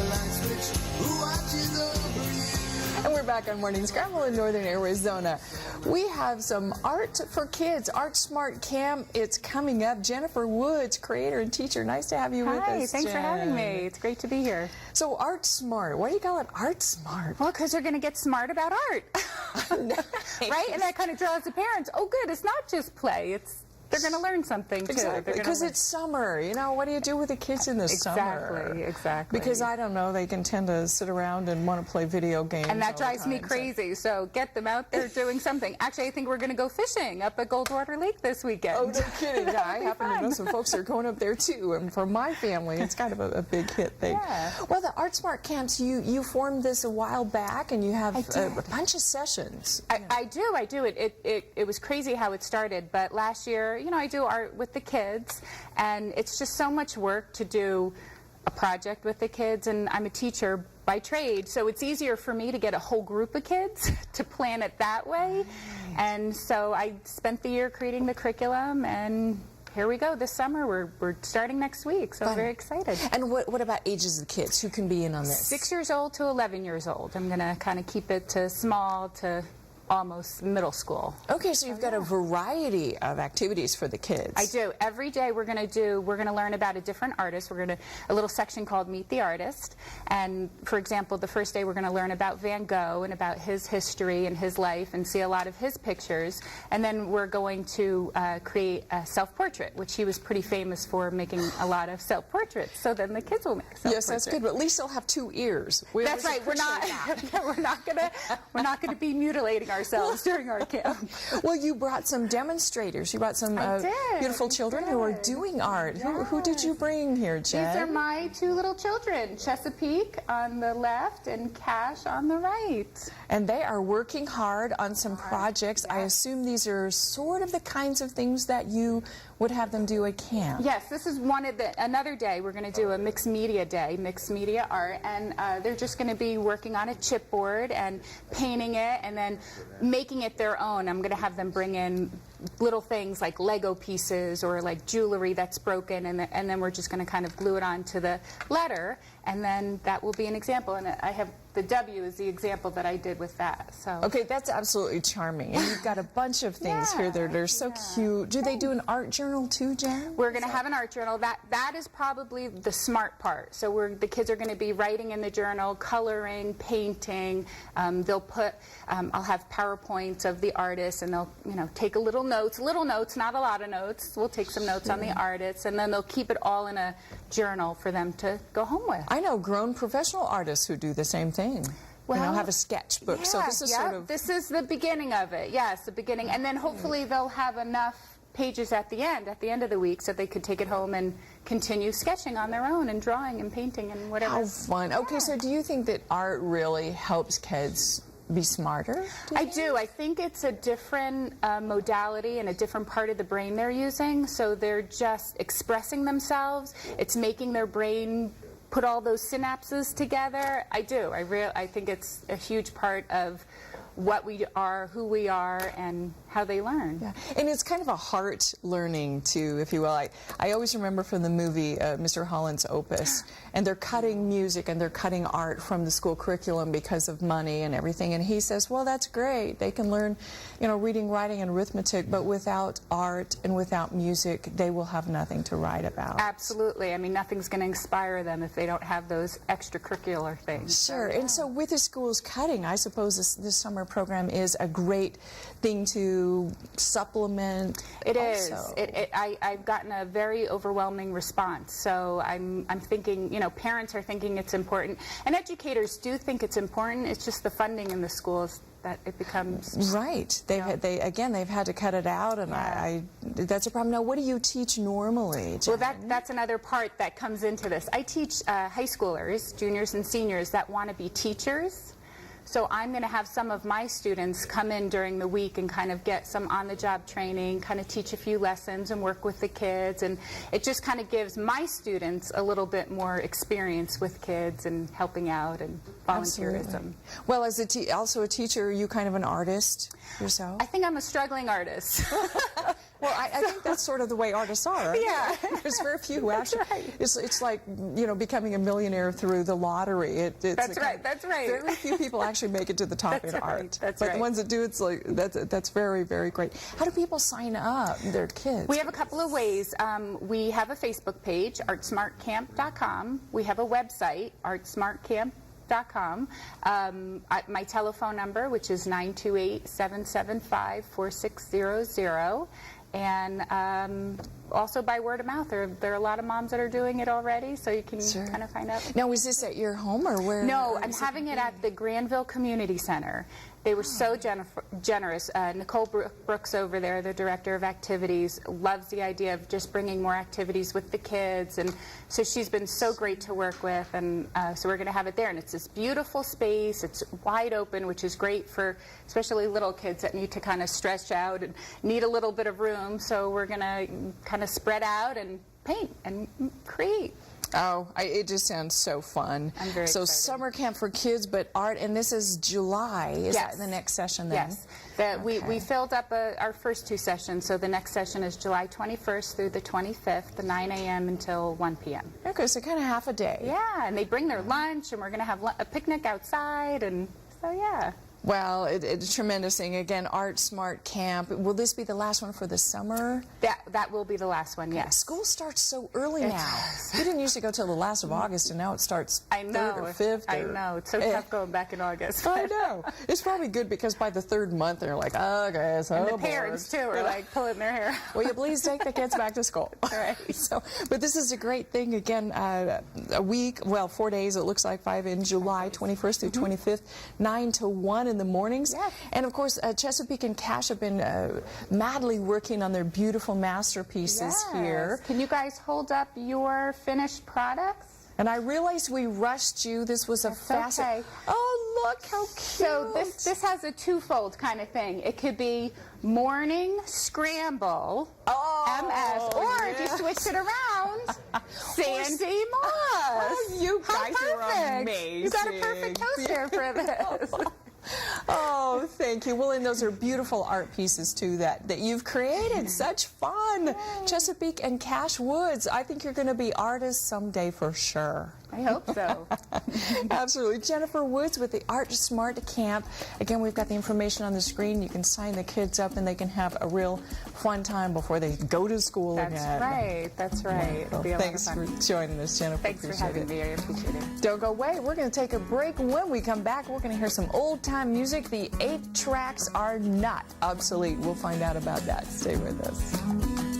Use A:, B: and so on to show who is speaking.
A: the light switch. Who watches over you?
B: And we're back on Morning Scramble in Northern Arizona. We have some art for kids, Art Smart Camp. It's coming up. Jennifer Woods, creator and teacher. Nice to have you with us,
C: Hi, thanks for having me.
B: Jen.
C: It's great to be here.
B: So Art Smart, why do you call it Art Smart?
C: Well, because they're going to get smart about art. Right? And that kind of draws the parents. Oh, good. It's not just play. They're going to learn something, too.
B: Exactly, because it's summer. You know, what do you do with the kids in the summer?
C: Exactly.
B: Because I don't know, they can tend to sit around and want to play video games.
C: And that drives me crazy, so get them out there doing something. Actually, I think we're going to go fishing up at Goldwater Lake this weekend.
B: Oh, no kidding. Yeah, I happen to know some folks are going up there, too. And for my family, it's kind of a big hit thing.
C: Yeah.
B: Well, the Art Smart Camps, you formed this a while back, and you have a bunch of sessions.
C: I do. It was crazy how it started, but last year, you know, I do art with the kids, and it's just so much work to do a project with the kids, and I'm a teacher by trade, so it's easier for me to get a whole group of kids to plan it that way. And so I spent the year creating the curriculum, and here we go this summer. We're starting next week, so I'm very excited.
B: And what about ages of the kids? Who can be in on this?
C: 6 years old to 11 years old. I'm going to kind of keep it to small to almost middle school.
B: Okay, so you've got a variety of activities for the kids.
C: I do. Every day we're going to learn about a different artist. We're going to a little section called Meet the Artist. And for example, the first day we're going to learn about Van Gogh and about his history and his life and see a lot of his pictures. And then we're going to create a self-portrait, which he was pretty famous for, making a lot of self-portraits. So then the kids will make self-portraits.
B: Yes, that's good. But at least they'll have 2 ears.
C: That's right. We're not going to be mutilating ourselves during our camp.
B: Well, you brought some demonstrators. You brought some beautiful children who are doing art. Yes. Who did you bring here, Jen?
C: These are my 2 little children, Chesapeake on the left and Cash on the right.
B: And they are working hard on some projects. I assume these are sort of the kinds of things that you would have them do at camp.
C: Yes, this is another day. We're going to do a mixed media day, mixed media art, and they're just going to be working on a chipboard and painting it and then making it their own. I'm going to have them bring in little things like Lego pieces or like jewelry that's broken, and then we're just going to kind of glue it onto the letter, and then that will be an example. And I have the W is the example that I did with that. So
B: okay, that's absolutely charming. And you've got a bunch of things here that are so cute. Do they do an art journal too, Jen?
C: We're going to have an art journal. That is probably the smart part. So the kids are going to be writing in the journal, coloring, painting. They'll put I'll have PowerPoints of the artist, and they'll take little notes, not a lot of notes. We'll take some notes on the artists, and then they'll keep it all in a journal for them to go home with.
B: I know grown professional artists who do the same thing. Well, have a sketchbook. So this is sort of...
C: This is the beginning of it. Yes, the beginning. And then hopefully they'll have enough pages at the end of the week, so they could take it home and continue sketching on their own and drawing and painting and whatever.
B: How fun. Okay, so do you think that art really helps kids be smarter?
C: I do. I think it's a different modality and a different part of the brain they're using. So they're just expressing themselves. It's making their brain put all those synapses together. I do. I think it's a huge part of what we are, who we are, and how they learn.
B: Yeah. And it's kind of a heart learning too, if you will. I always remember from the movie Mr. Holland's Opus, and they're cutting music and they're cutting art from the school curriculum because of money and everything, and he says, well, that's great, they can learn reading, writing, and arithmetic, but without art and without music they will have nothing to write about.
C: Absolutely. I mean, nothing's going to inspire them if they don't have those extracurricular things.
B: Sure. And so with the schools cutting, I suppose this summer program is a great thing to supplement.
C: It is. I've gotten a very overwhelming response. So I'm thinking, parents are thinking it's important, and educators do think it's important. It's just the funding in the schools that it becomes
B: right. They've had to cut it out, and that's a problem. Now, what do you teach normally, Jen?
C: Well, that's another part that comes into this. I teach high schoolers, juniors and seniors that want to be teachers. So I'm going to have some of my students come in during the week and kind of get some on-the-job training, kind of teach a few lessons and work with the kids. And it just kind of gives my students a little bit more experience with kids and helping out and volunteerism.
B: Absolutely. Well, as also a teacher, are you kind of an artist yourself?
C: I think I'm a struggling artist.
B: Well, I think that's sort of the way artists are. Right?
C: Yeah.
B: There's very few who actually.
C: right.
B: It's like, you know, becoming a millionaire through the lottery.
C: That's right. That's right.
B: Very few people actually make it to the top in art.
C: That's
B: but
C: right.
B: the ones that do, it's like that's very, very great. How do people sign up? Their kids.
C: We have a couple of ways. We have a Facebook page, artsmartcamp.com. We have a website, artsmartcamp.com. My telephone number, which is 928-775-4600. And also by word of mouth. There are a lot of moms that are doing it already, so you can kind of find out.
B: Now, is this at your home or where?
C: No, I'm having it at the Granville Community Center. They were so generous. Nicole Brooks over there, the director of activities, loves the idea of just bringing more activities with the kids, and so she's been so great to work with, and so we're going to have it there. And it's this beautiful space. It's wide open, which is great for especially little kids that need to kind of stretch out and need a little bit of room. So we're going to kind of spread out and paint and create.
B: Oh, it just sounds so fun.
C: I'm very excited.
B: Summer camp for kids, but art, and this is July. Is that the next session then?
C: Yes. We filled up our first two sessions, so the next session is July 21st through the 25th, the 9 a.m. until 1 p.m.
B: Okay, so kind of half a day.
C: Yeah, and they bring their lunch, and we're going to have a picnic outside, and so yeah.
B: Well, it's a tremendous thing. Again, Art Smart Camp. Will this be the last one for the summer?
C: That will be the last one, yes.
B: School starts so early now. We didn't used to go till the last of August, and now it starts 3rd or 5th.
C: I know. It's so tough going back in August.
B: I know. It's probably good because by the 3rd month, they're like, okay, so
C: and the parents, too, are like pulling their hair.
B: Will you please take the kids back to school?
C: Right.
B: But this is a great thing. Again, a week, well, 4 days, it looks like 5 in July, 21st through 25th, 9 to 1 in the mornings.
C: Yeah.
B: And of course, Chesapeake and Cash have been madly working on their beautiful masterpieces here.
C: Can you guys hold up your finished products?
B: And I realized we rushed you. This was a fast.
C: Okay.
B: Oh, look how cute.
C: So this has a twofold kind of thing. It could be morning scramble, MS, or if you switch it around, Sandy Moss.
B: Oh, you guys are
C: perfect.
B: amazing.
C: You got a perfect toaster for this.
B: Oh, thank you. Well, and those are beautiful art pieces, too, that you've created. Such fun. Chesapeake and Cash Woods. I think you're going to be artists someday for sure.
C: I hope so.
B: Absolutely. Jennifer Woods with the Art Smart Camp. Again, we've got the information on the screen. You can sign the kids up, and they can have a real fun time before they go to school again.
C: That's right. That's right. It'll be a
B: Thanks
C: lot of fun.
B: for joining us, Jennifer.
C: Thanks for having me. I appreciate it.
B: Don't go away. We're going to take a break. When we come back, we're going to hear some old-time music. The 8 tracks are not obsolete. We'll find out about that. Stay with us.